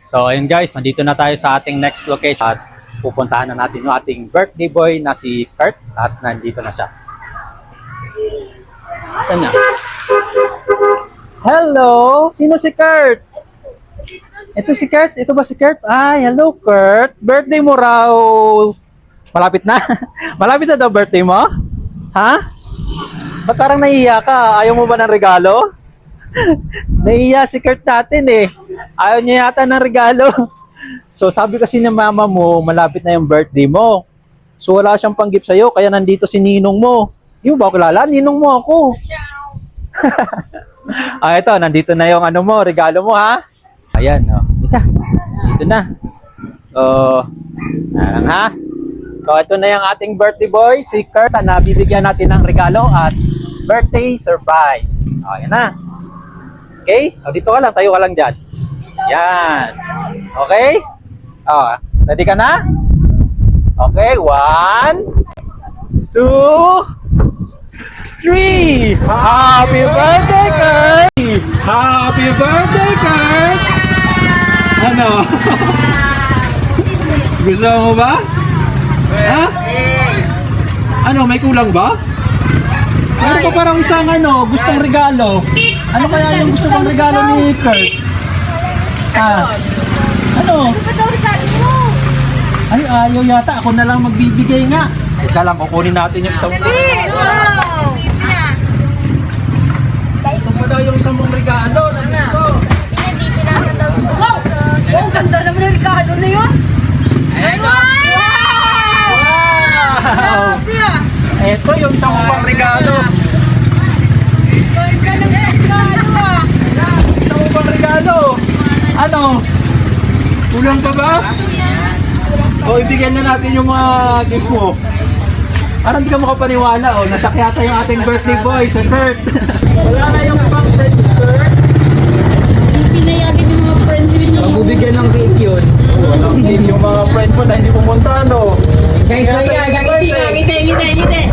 So ayun guys, nandito na tayo sa ating next location at pupuntahan na natin yung ating birthday boy na si Kurt at nandito na siya. Saan na? Hello! Sino si Kurt? Ito si Kurt? Ito ba si Kurt? Ay, hello Kurt! Birthday mo raw! Malapit na? Malapit na daw birthday mo? Ha? Ba't parang nahihiya ka? Ayaw mo ba ng regalo? Nahihiya si Kurt natin eh. Ayaw niya yata ng regalo. So sabi kasi ng mama mo, malapit na yung birthday mo. So wala siyang panggip sa'yo, kaya nandito si ninong mo. Di mo ba kilala? Ninong mo ako. Ito, nandito na yung ano mo, regalo mo ha. Ayan, oh. Ika, dito na. So, ayan ha. So ito na yung ating birthday boy, si Kurt, na bibigyan natin ng regalo at birthday surprise. Ayan na. Okay? O, dito ka lang, tayo ka lang dyan. Yan. Okay? O, ready ka na? Okay, 1, 2, 3. Happy birthday, Kurt! Happy birthday, Kurt! Ano? Gusto mo ba? Ha? Ano, may kulang ba? Meron pa parang isang gustong regalo. Ano kaya yung gusto mong regalo ni Kurt? Ano? Ay, ayaw yata. Ako na lang magbibigay nga. Teka lang, kukunin natin yung isang... Ito pa daw yung isang mong regalo na gusto. Ang ganda naman yung regalo na yun. Wow! Ito yung isang mong regalo. Ganda ng regalo ah. Isang mong regalo. Ano? Kulang pa ba? O, ibigyan na natin yung mga gift mo. Parang di ka makapaniwala, o. Nasakyata yung ating birthday boy, si Kurt. Wala na yung birthday Kurt. Pinayagan yung mga friends rin na Magbibigyan ng cake yun. Walang cake yung mga friend mo na hindi pumunta, no? Guys, ngiti.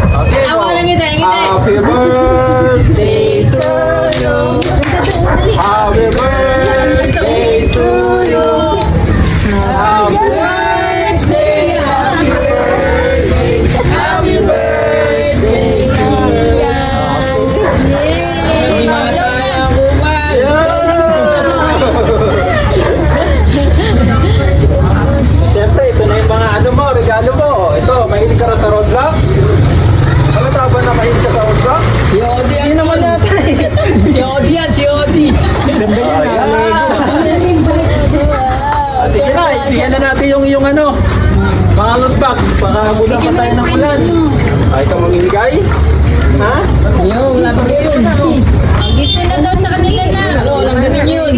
Okay, Tawa lang ngiti. Happy birthday to you. Happy birthday to you. Happy birthday, happy birthday, happy birthday to you. Siyempre, ito na yung mga regalo mo. Ito, mahilig ka rin sa roadblock? Ano taba na mahilig ka sa roadblock? Si Odi yan naman natin. Si Odi. Ganda yan, sige na, ibigyan na natin yung mga roadblock. Baka bulang pa tayo ng ulan. Ay, ito mamimigay? Ha? Yo, wala pa rin. Gusto na daw sa kanila na. Ano, walang ganun yun.